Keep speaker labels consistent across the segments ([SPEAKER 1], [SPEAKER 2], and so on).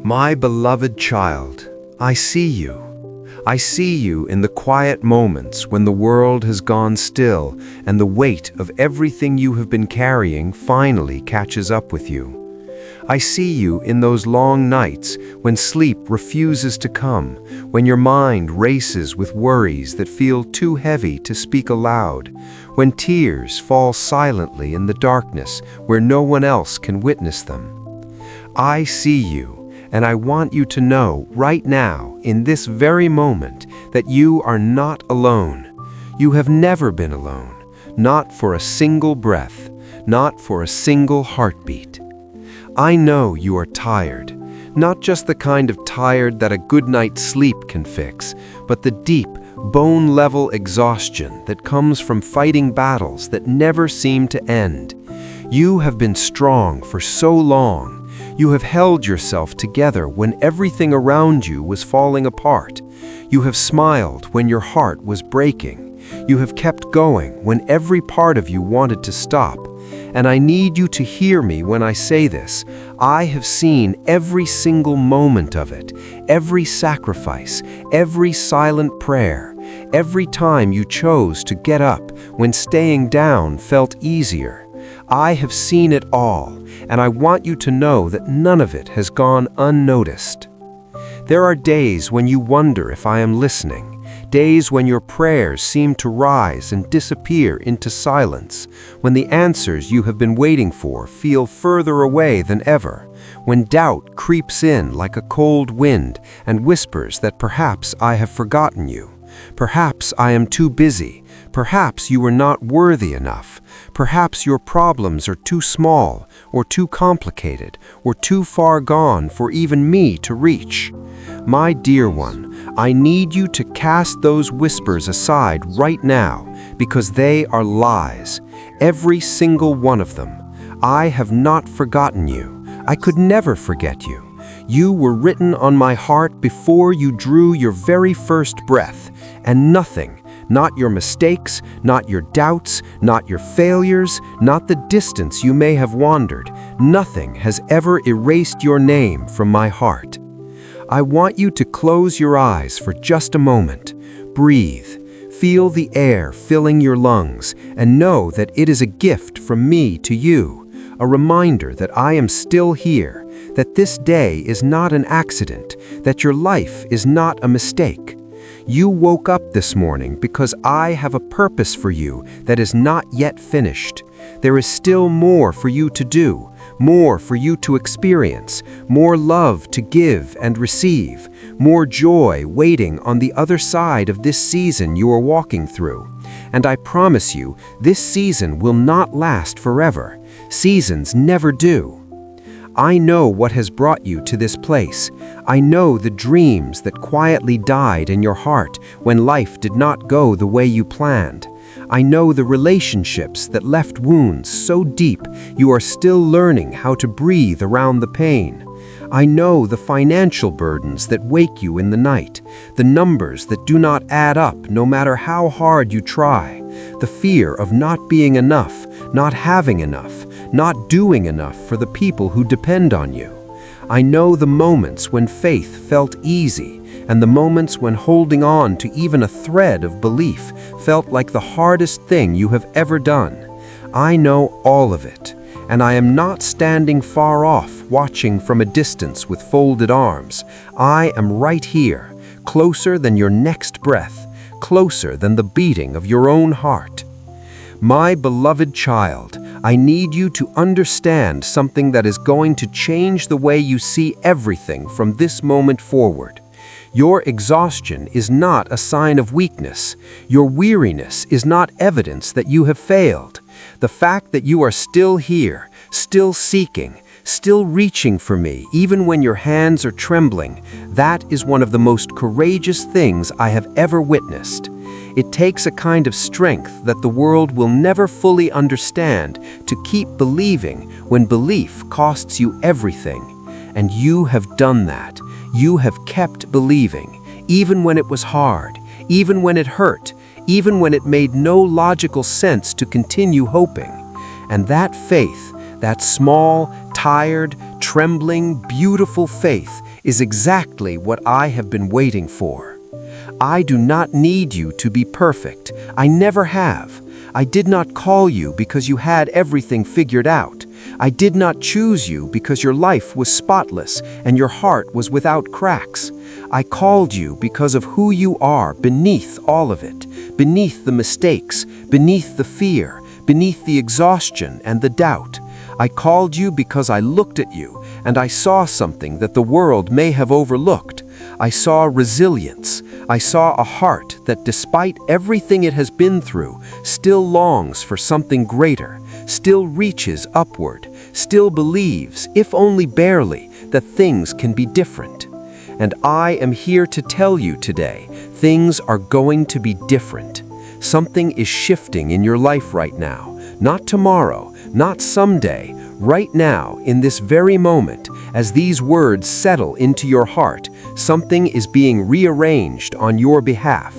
[SPEAKER 1] My beloved child, I see you. I see you in the quiet moments when the world has gone still and the weight of everything you have been carrying finally catches up with you. I see you in those long nights when sleep refuses to come, when your mind races with worries that feel too heavy to speak aloud, when tears fall silently in the darkness where no one else can witness them. I see you. And I want you to know right now, in this very moment, that you are not alone. You have never been alone, not for a single breath, not for a single heartbeat. I know you are tired, not just the kind of tired that a good night's sleep can fix, but the deep, bone-level exhaustion that comes from fighting battles that never seem to end. You have been strong for so long. You have held yourself together when everything around you was falling apart. You have smiled when your heart was breaking. You have kept going when every part of you wanted to stop. And I need you to hear me when I say this. I have seen every single moment of it, every sacrifice, every silent prayer, every time you chose to get up when staying down felt easier. I have seen it all, and I want you to know that none of it has gone unnoticed. There are days when you wonder if I am listening, days when your prayers seem to rise and disappear into silence, when the answers you have been waiting for feel further away than ever, when doubt creeps in like a cold wind and whispers that perhaps I have forgotten you. Perhaps I am too busy. Perhaps you are not worthy enough. Perhaps your problems are too small, or too complicated, or too far gone for even me to reach. My dear one, I need you to cast those whispers aside right now, because they are lies. Every single one of them. I have not forgotten you. I could never forget you. You were written on my heart before you drew your very first breath, and nothing, not your mistakes, not your doubts, not your failures, not the distance you may have wandered, nothing has ever erased your name from my heart. I want you to close your eyes for just a moment. Breathe. Feel the air filling your lungs, and know that it is a gift from me to you, a reminder that I am still here, that this day is not an accident, that your life is not a mistake. You woke up this morning because I have a purpose for you that is not yet finished. There is still more for you to do, more for you to experience, more love to give and receive, more joy waiting on the other side of this season you are walking through. And I promise you, this season will not last forever. Seasons never do. I know what has brought you to this place. I know the dreams that quietly died in your heart when life did not go the way you planned. I know the relationships that left wounds so deep you are still learning how to breathe around the pain. I know the financial burdens that wake you in the night, the numbers that do not add up no matter how hard you try, the fear of not being enough, not having enough, not doing enough for the people who depend on you. I know the moments when faith felt easy, and the moments when holding on to even a thread of belief felt like the hardest thing you have ever done. I know all of it, and I am not standing far off, watching from a distance with folded arms. I am right here, closer than your next breath, closer than the beating of your own heart. My beloved child, I need you to understand something that is going to change the way you see everything from this moment forward. Your exhaustion is not a sign of weakness. Your weariness is not evidence that you have failed. The fact that you are still here, still seeking, still reaching for me, even when your hands are trembling, that is one of the most courageous things I have ever witnessed. It takes a kind of strength that the world will never fully understand to keep believing when belief costs you everything. And you have done that. You have kept believing, even when it was hard, even when it hurt, even when it made no logical sense to continue hoping. And that faith, that small, tired, trembling, beautiful faith, is exactly what I have been waiting for. I do not need you to be perfect. I never have. I did not call you because you had everything figured out. I did not choose you because your life was spotless and your heart was without cracks. I called you because of who you are beneath all of it, beneath the mistakes, beneath the fear, beneath the exhaustion and the doubt. I called you because I looked at you and I saw something that the world may have overlooked. I saw resilience. I saw a heart that, despite everything it has been through, still longs for something greater, still reaches upward, still believes, if only barely, that things can be different. And I am here to tell you today, things are going to be different. Something is shifting in your life right now, not tomorrow, not someday, right now, in this very moment, as these words settle into your heart, something is being rearranged on your behalf.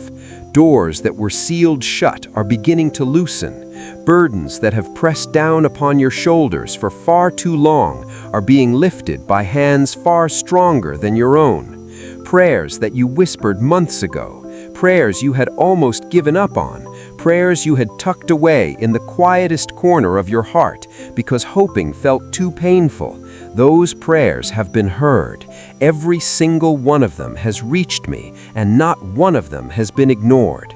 [SPEAKER 1] Doors that were sealed shut are beginning to loosen. Burdens that have pressed down upon your shoulders for far too long are being lifted by hands far stronger than your own. Prayers that you whispered months ago, prayers you had almost given up on, prayers you had tucked away in the quietest corner of your heart because hoping felt too painful, those prayers have been heard. Every single one of them has reached me, and not one of them has been ignored.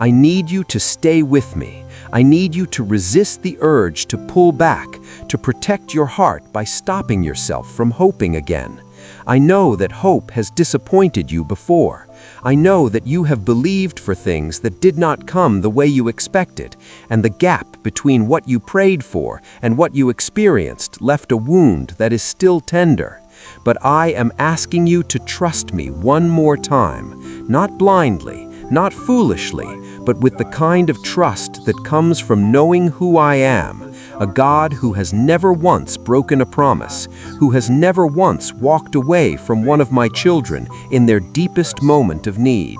[SPEAKER 1] I need you to stay with me. I need you to resist the urge to pull back, to protect your heart by stopping yourself from hoping again. I know that hope has disappointed you before. I know that you have believed for things that did not come the way you expected, and the gap between what you prayed for and what you experienced left a wound that is still tender. But I am asking you to trust me one more time, not blindly, not foolishly, but with the kind of trust that comes from knowing who I am, a God who has never once broken a promise, who has never once walked away from one of my children in their deepest moment of need.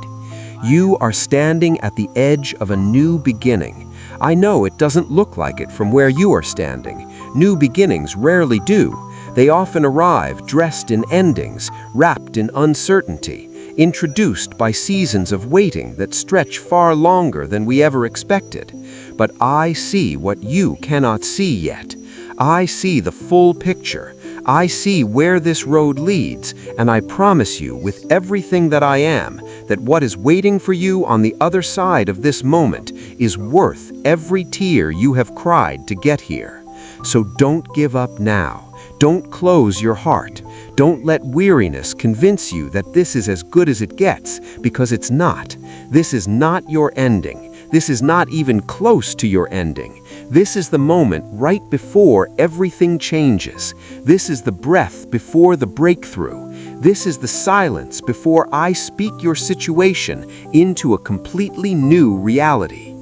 [SPEAKER 1] You are standing at the edge of a new beginning. I know it doesn't look like it from where you are standing. New beginnings rarely do. They often arrive dressed in endings, wrapped in uncertainty, introduced by seasons of waiting that stretch far longer than we ever expected. But I see what you cannot see yet. I see the full picture. I see where this road leads, and I promise you with everything that I am, that what is waiting for you on the other side of this moment is worth every tear you have cried to get here. So don't give up now. Don't close your heart. Don't let weariness convince you that this is as good as it gets, because it's not. This is not your ending. This is not even close to your ending. This is the moment right before everything changes. This is the breath before the breakthrough. This is the silence before I speak your situation into a completely new reality.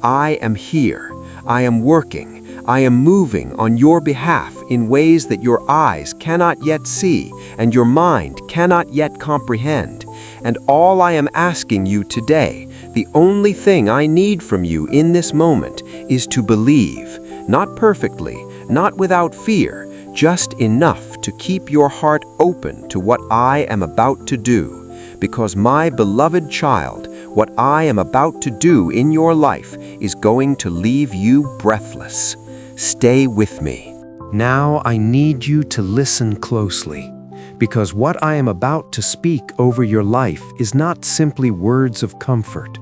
[SPEAKER 1] I am here. I am working. I am moving on your behalf in ways that your eyes cannot yet see and your mind cannot yet comprehend. And all I am asking you today, the only thing I need from you in this moment, is to believe, not perfectly, not without fear, just enough to keep your heart open to what I am about to do. Because my beloved child, what I am about to do in your life is going to leave you breathless. Stay with me. Now I need you to listen closely, because what I am about to speak over your life is not simply words of comfort.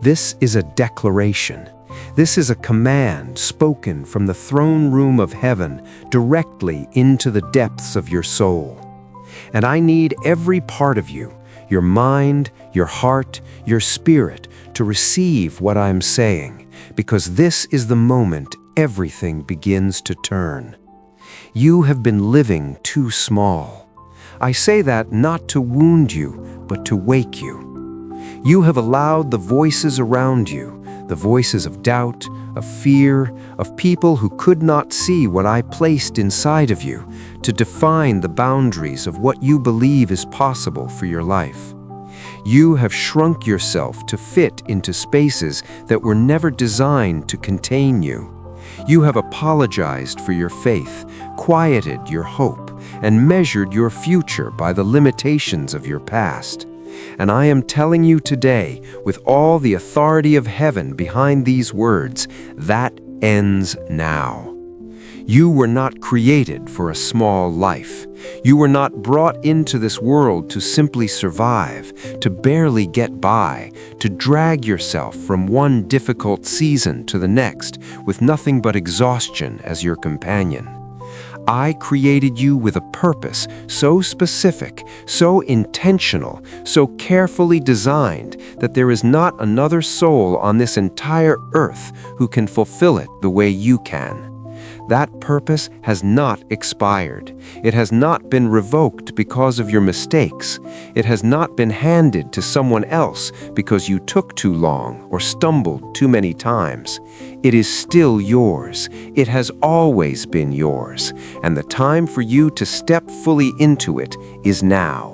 [SPEAKER 1] This is a declaration. This is a command spoken from the throne room of heaven directly into the depths of your soul. And I need every part of you, your mind, your heart, your spirit, to receive what I'm saying, because this is the moment everything begins to turn. You have been living too small. I say that not to wound you, but to wake you. You have allowed the voices around you, the voices of doubt, of fear, of people who could not see what I placed inside of you, to define the boundaries of what you believe is possible for your life. You have shrunk yourself to fit into spaces that were never designed to contain you. You have apologized for your faith, quieted your hope, and measured your future by the limitations of your past. And I am telling you today, with all the authority of heaven behind these words, that ends now. You were not created for a small life. You were not brought into this world to simply survive, to barely get by, to drag yourself from one difficult season to the next with nothing but exhaustion as your companion. I created you with a purpose so specific, so intentional, so carefully designed that there is not another soul on this entire earth who can fulfill it the way you can. That purpose has not expired. It has not been revoked because of your mistakes. It has not been handed to someone else because you took too long or stumbled too many times. It is still yours. It has always been yours, and the time for you to step fully into it is now.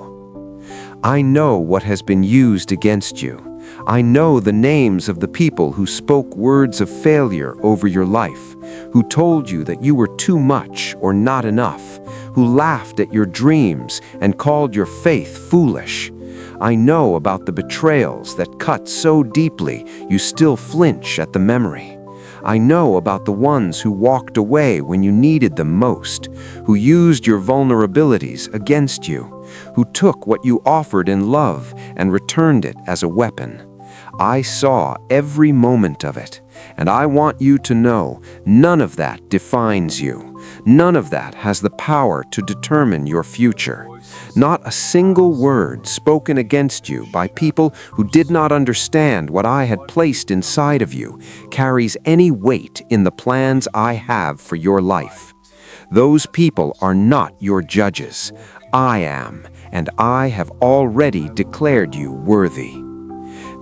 [SPEAKER 1] I know what has been used against you. I know the names of the people who spoke words of failure over your life, who told you that you were too much or not enough, who laughed at your dreams and called your faith foolish. I know about the betrayals that cut so deeply you still flinch at the memory. I know about the ones who walked away when you needed them most, who used your vulnerabilities against you, who took what you offered in love and returned it as a weapon. I saw every moment of it, and I want you to know none of that defines you. None of that has the power to determine your future. Not a single word spoken against you by people who did not understand what I had placed inside of you carries any weight in the plans I have for your life. Those people are not your judges. I am, and I have already declared you worthy.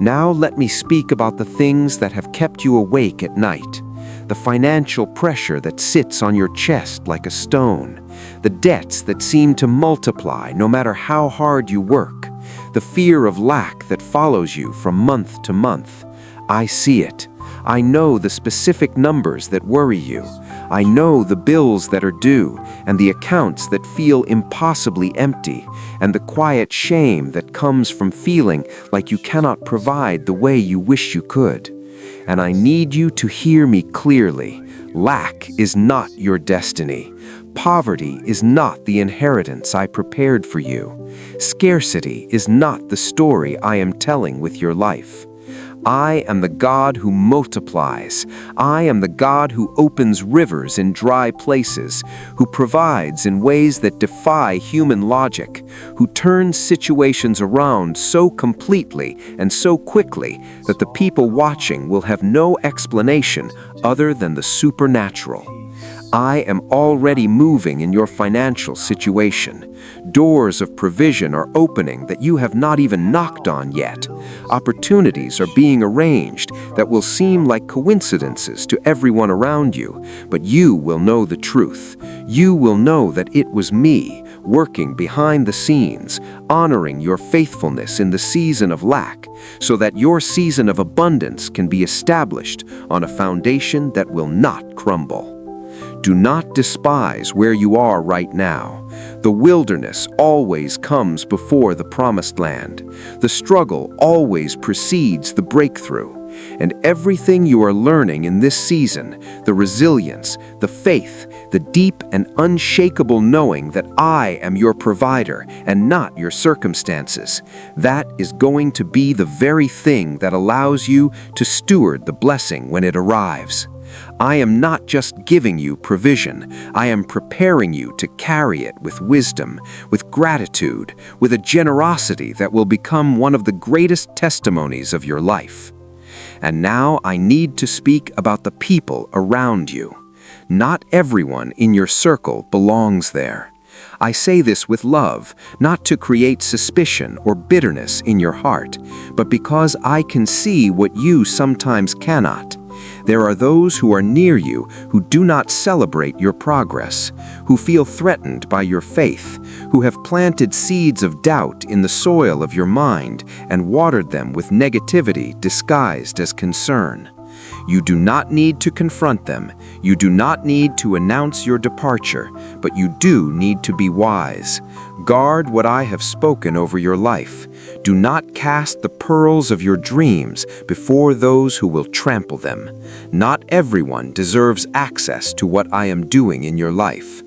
[SPEAKER 1] Now let me speak about the things that have kept you awake at night. The financial pressure that sits on your chest like a stone. The debts that seem to multiply no matter how hard you work. The fear of lack that follows you from month to month. I see it. I know the specific numbers that worry you. I know the bills that are due, and the accounts that feel impossibly empty, and the quiet shame that comes from feeling like you cannot provide the way you wish you could. And I need you to hear me clearly. Lack is not your destiny. Poverty is not the inheritance I prepared for you. Scarcity is not the story I am telling with your life. I am the God who multiplies. I am the God who opens rivers in dry places, who provides in ways that defy human logic, who turns situations around so completely and so quickly that the people watching will have no explanation other than the supernatural. I am already moving in your financial situation. Doors of provision are opening that you have not even knocked on yet. Opportunities are being arranged that will seem like coincidences to everyone around you, but you will know the truth. You will know that it was me, working behind the scenes, honoring your faithfulness in the season of lack, so that your season of abundance can be established on a foundation that will not crumble. Do not despise where you are right now. The wilderness always comes before the promised land. The struggle always precedes the breakthrough. And everything you are learning in this season, the resilience, the faith, the deep and unshakable knowing that I am your provider and not your circumstances, that is going to be the very thing that allows you to steward the blessing when it arrives. I am not just giving you provision, I am preparing you to carry it with wisdom, with gratitude, with a generosity that will become one of the greatest testimonies of your life. And now I need to speak about the people around you. Not everyone in your circle belongs there. I say this with love, not to create suspicion or bitterness in your heart, but because I can see what you sometimes cannot. There are those who are near you who do not celebrate your progress, who feel threatened by your faith, who have planted seeds of doubt in the soil of your mind and watered them with negativity disguised as concern. You do not need to confront them. You do not need to announce your departure, but you do need to be wise. Guard what I have spoken over your life. Do not cast the pearls of your dreams before those who will trample them. Not everyone deserves access to what I am doing in your life.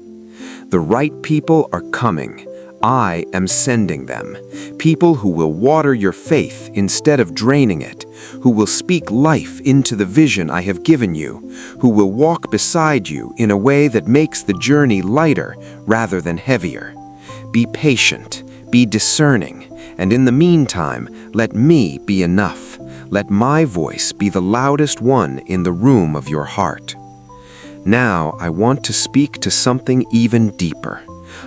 [SPEAKER 1] The right people are coming. I am sending them. People who will water your faith instead of draining it, who will speak life into the vision I have given you, who will walk beside you in a way that makes the journey lighter rather than heavier. Be patient, be discerning, and in the meantime, let me be enough. Let my voice be the loudest one in the room of your heart. Now I want to speak to something even deeper.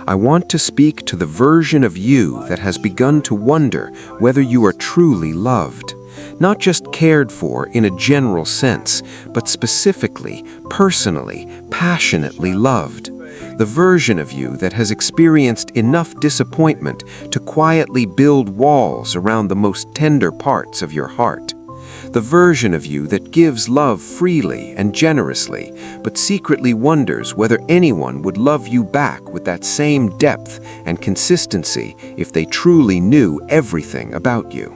[SPEAKER 1] I want to speak to the version of you that has begun to wonder whether you are truly loved. Not just cared for in a general sense, but specifically, personally, passionately loved. The version of you that has experienced enough disappointment to quietly build walls around the most tender parts of your heart. The version of you that gives love freely and generously, but secretly wonders whether anyone would love you back with that same depth and consistency if they truly knew everything about you.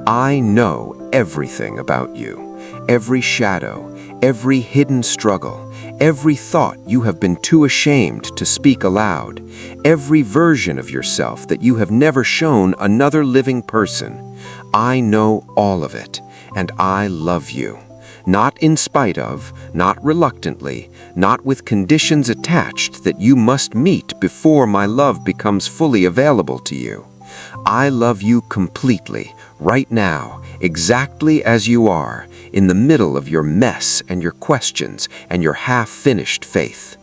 [SPEAKER 1] I know everything about you, every shadow, every hidden struggle, every thought you have been too ashamed to speak aloud, every version of yourself that you have never shown another living person. I know all of it. And I love you, not in spite of, not reluctantly, not with conditions attached that you must meet before my love becomes fully available to you. I love you completely, right now, exactly as you are, in the middle of your mess and your questions and your half-finished faith.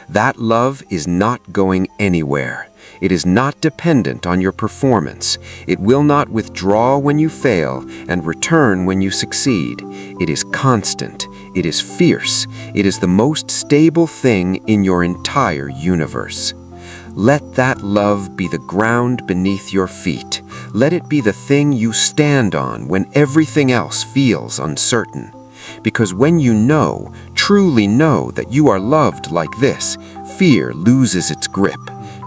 [SPEAKER 1] That love is not going anywhere. It is not dependent on your performance. It will not withdraw when you fail and return when you succeed. It is constant. It is fierce. It is the most stable thing in your entire universe. Let that love be the ground beneath your feet. Let it be the thing you stand on when everything else feels uncertain. Because when you know, truly know that you are loved like this, fear loses its grip.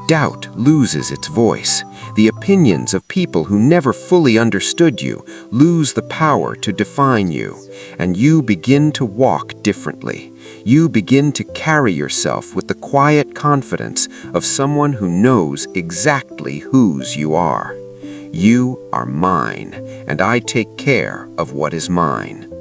[SPEAKER 1] Doubt loses its voice. The opinions of people who never fully understood you lose the power to define you, and you begin to walk differently. You begin to carry yourself with the quiet confidence of someone who knows exactly whose you are. You are mine, and I take care of what is mine.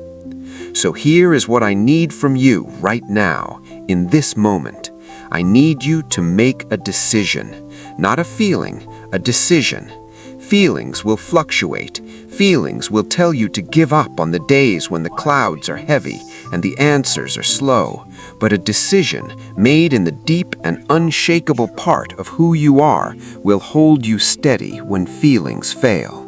[SPEAKER 1] So here is what I need from you right now, in this moment. I need you to make a decision, not a feeling, a decision. Feelings will fluctuate. Feelings will tell you to give up on the days when the clouds are heavy and the answers are slow. But a decision made in the deep and unshakable part of who you are will hold you steady when feelings fail.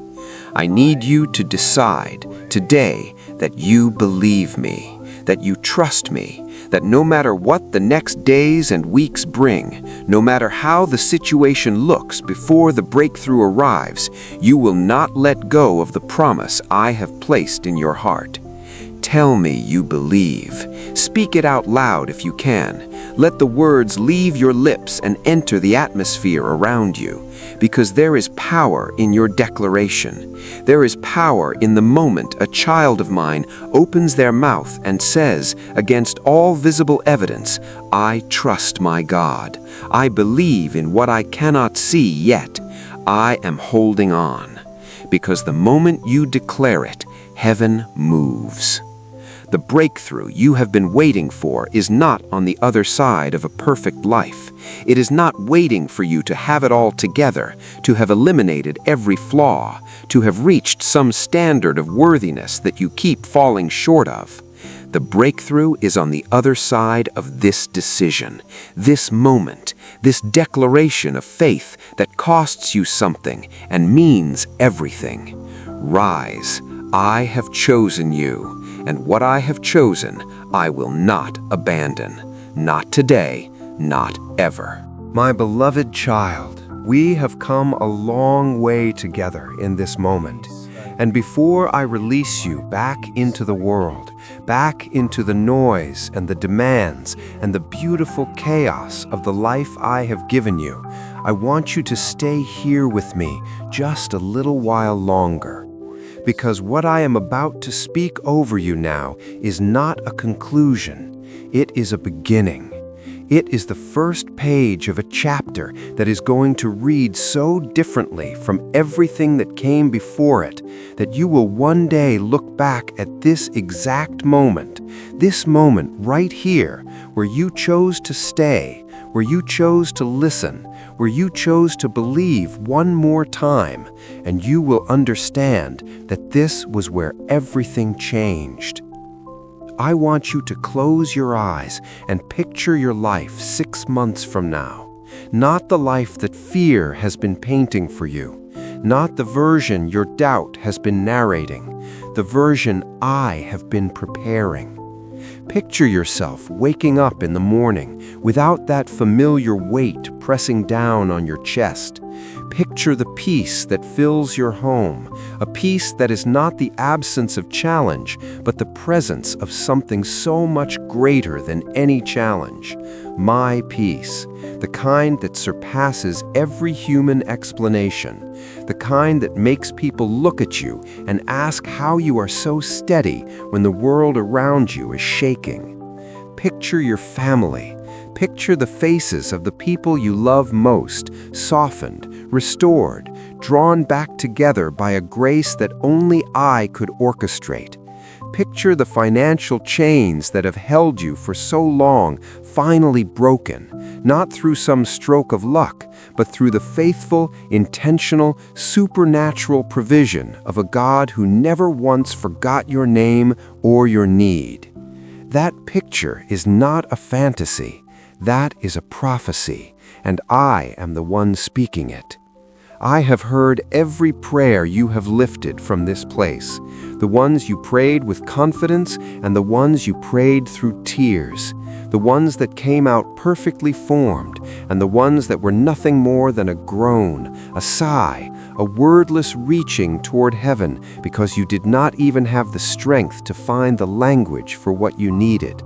[SPEAKER 1] I need you to decide today that you believe me, that you trust me, that no matter what the next days and weeks bring, no matter how the situation looks before the breakthrough arrives, you will not let go of the promise I have placed in your heart. Tell me you believe. Speak it out loud if you can. Let the words leave your lips and enter the atmosphere around you, because there is power in your declaration. There is power in the moment a child of mine opens their mouth and says, against all visible evidence, I trust my God. I believe in what I cannot see yet. I am holding on. Because the moment you declare it, heaven moves. The breakthrough you have been waiting for is not on the other side of a perfect life. It is not waiting for you to have it all together, to have eliminated every flaw, to have reached some standard of worthiness that you keep falling short of. The breakthrough is on the other side of this decision, this moment, this declaration of faith that costs you something and means everything. Rise, I have chosen you. And what I have chosen, I will not abandon. Not today, not ever. My beloved child, we have come a long way together in this moment. And before I release you back into the world, back into the noise and the demands and the beautiful chaos of the life I have given you, I want you to stay here with me just a little while longer. Because what I am about to speak over you now is not a conclusion, it is a beginning. It is the first page of a chapter that is going to read so differently from everything that came before it that you will one day look back at this exact moment, this moment right here, where you chose to stay, where you chose to listen, where you chose to believe one more time, and you will understand that this was where everything changed. I want you to close your eyes and picture your life 6 months from now. Not the life that fear has been painting for you, not the version your doubt has been narrating, the version I have been preparing. Picture yourself waking up in the morning without that familiar weight pressing down on your chest. Picture the peace that fills your home, a peace that is not the absence of challenge, but the presence of something so much greater than any challenge. My peace, the kind that surpasses every human explanation, the kind that makes people look at you and ask how you are so steady when the world around you is shaking. Picture your family. Picture the faces of the people you love most, softened, restored, drawn back together by a grace that only I could orchestrate. Picture the financial chains that have held you for so long finally broken, not through some stroke of luck, but through the faithful, intentional, supernatural provision of a God who never once forgot your name or your need. That picture is not a fantasy. That is a prophecy, and I am the one speaking it. I have heard every prayer you have lifted from this place, the ones you prayed with confidence and the ones you prayed through tears, the ones that came out perfectly formed and the ones that were nothing more than a groan, a sigh, a wordless reaching toward heaven because you did not even have the strength to find the language for what you needed.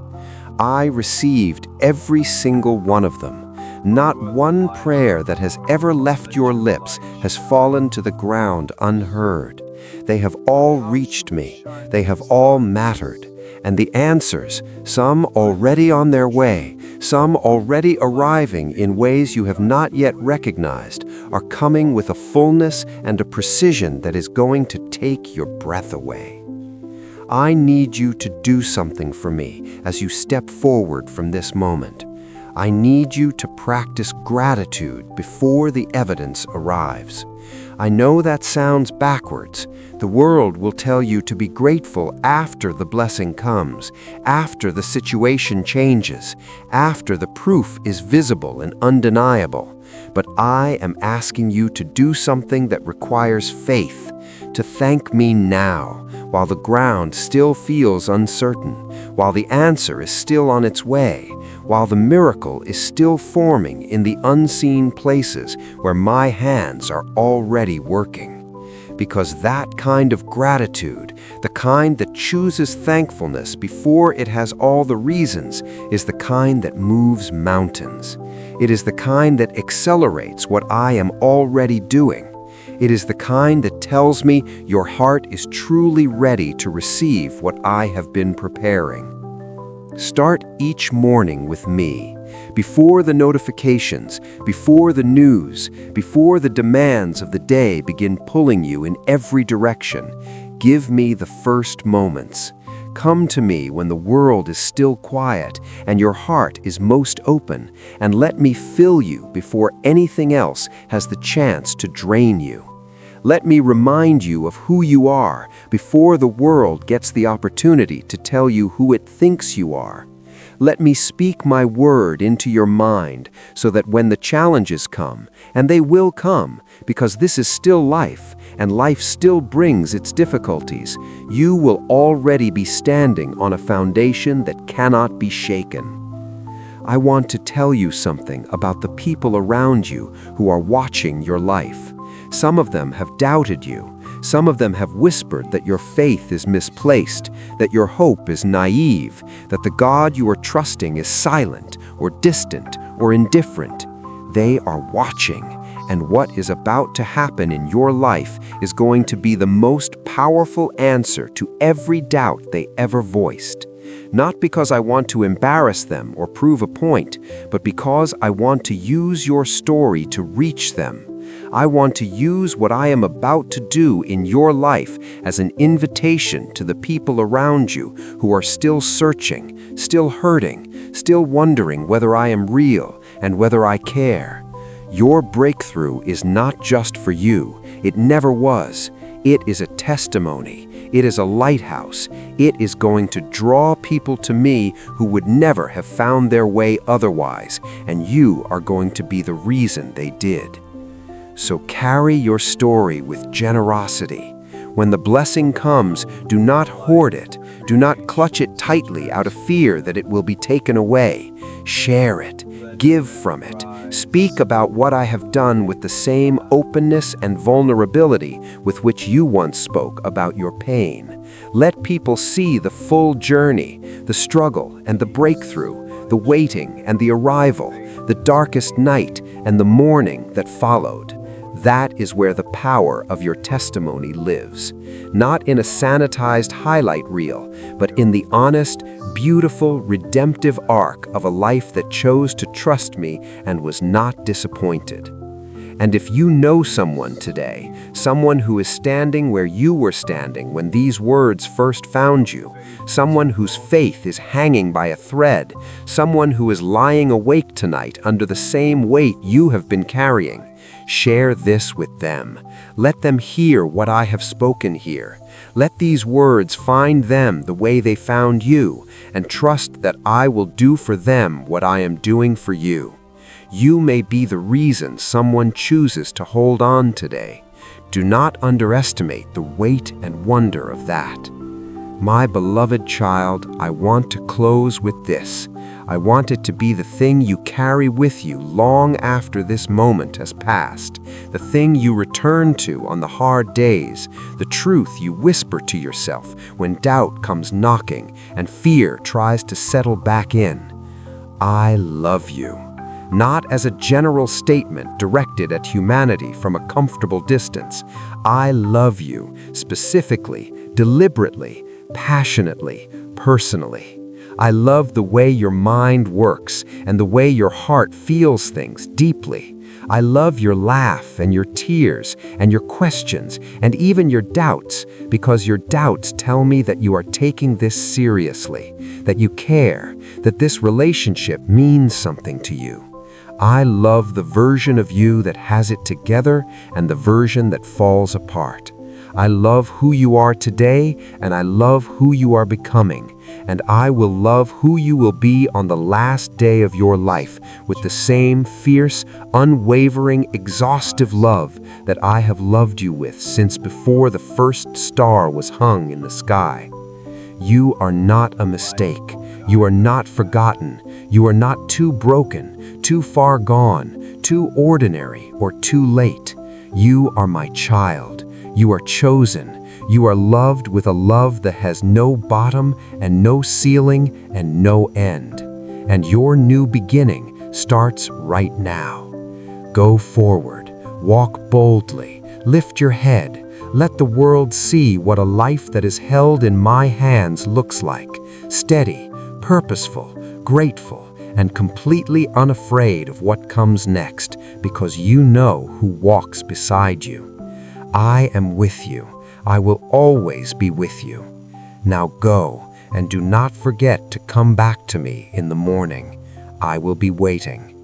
[SPEAKER 1] I received every single one of them. Not one prayer that has ever left your lips has fallen to the ground unheard. They have all reached me. They have all mattered. And the answers, some already on their way, some already arriving in ways you have not yet recognized, are coming with a fullness and a precision that is going to take your breath away. I need you to do something for me as you step forward from this moment. I need you to practice gratitude before the evidence arrives. I know that sounds backwards. The world will tell you to be grateful after the blessing comes, after the situation changes, after the proof is visible and undeniable. But I am asking you to do something that requires faith, to thank me now, while the ground still feels uncertain, while the answer is still on its way, while the miracle is still forming in the unseen places where my hands are already working. Because that kind of gratitude, the kind that chooses thankfulness before it has all the reasons, is the kind that moves mountains. It is the kind that accelerates what I am already doing. It is the kind that tells me your heart is truly ready to receive what I have been preparing. Start each morning with me. Before the notifications, before the news, before the demands of the day begin pulling you in every direction, give me the first moments. Come to me when the world is still quiet and your heart is most open, and let me fill you before anything else has the chance to drain you. Let me remind you of who you are before the world gets the opportunity to tell you who it thinks you are. Let me speak my word into your mind so that when the challenges come, and they will come, because this is still life, and life still brings its difficulties, you will already be standing on a foundation that cannot be shaken. I want to tell you something about the people around you who are watching your life. Some of them have doubted you. Some of them have whispered that your faith is misplaced, that your hope is naive, that the God you are trusting is silent or distant or indifferent. They are watching, and what is about to happen in your life is going to be the most powerful answer to every doubt they ever voiced. Not because I want to embarrass them or prove a point, but because I want to use your story to reach them. I want to use what I am about to do in your life as an invitation to the people around you who are still searching, still hurting, still wondering whether I am real and whether I care. Your breakthrough is not just for you. It never was. It is a testimony. It is a lighthouse. It is going to draw people to me who would never have found their way otherwise, and you are going to be the reason they did. So carry your story with generosity. When the blessing comes, do not hoard it. Do not clutch it tightly out of fear that it will be taken away. Share it. Give from it. Speak about what I have done with the same openness and vulnerability with which you once spoke about your pain. Let people see the full journey, the struggle and the breakthrough, the waiting and the arrival, the darkest night and the morning that followed. That is where the power of your testimony lives. Not in a sanitized highlight reel, but in the honest, beautiful, redemptive arc of a life that chose to trust me and was not disappointed. And if you know someone today, someone who is standing where you were standing when these words first found you, someone whose faith is hanging by a thread, someone who is lying awake tonight under the same weight you have been carrying, share this with them. Let them hear what I have spoken here. Let these words find them the way they found you, and trust that I will do for them what I am doing for you. You may be the reason someone chooses to hold on today. Do not underestimate the weight and wonder of that. My beloved child, I want to close with this. I want it to be the thing you carry with you long after this moment has passed, the thing you return to on the hard days, the truth you whisper to yourself when doubt comes knocking and fear tries to settle back in. I love you. Not as a general statement directed at humanity from a comfortable distance. I love you specifically, deliberately, passionately, personally. I love the way your mind works and the way your heart feels things deeply. I love your laugh and your tears and your questions and even your doubts, because your doubts tell me that you are taking this seriously, that you care, that this relationship means something to you. I love the version of you that has it together and the version that falls apart. I love who you are today, and I love who you are becoming, and I will love who you will be on the last day of your life with the same fierce, unwavering, exhaustive love that I have loved you with since before the first star was hung in the sky. You are not a mistake. You are not forgotten. You are not too broken, too far gone, too ordinary, or too late. You are my child. You are chosen. You are loved with a love that has no bottom and no ceiling and no end. And your new beginning starts right now. Go forward. Walk boldly. Lift your head. Let the world see what a life that is held in my hands looks like. Steady, purposeful, grateful, and completely unafraid of what comes next, because you know who walks beside you. I am with you. I will always be with you. Now go, and do not forget to come back to me in the morning. I will be waiting.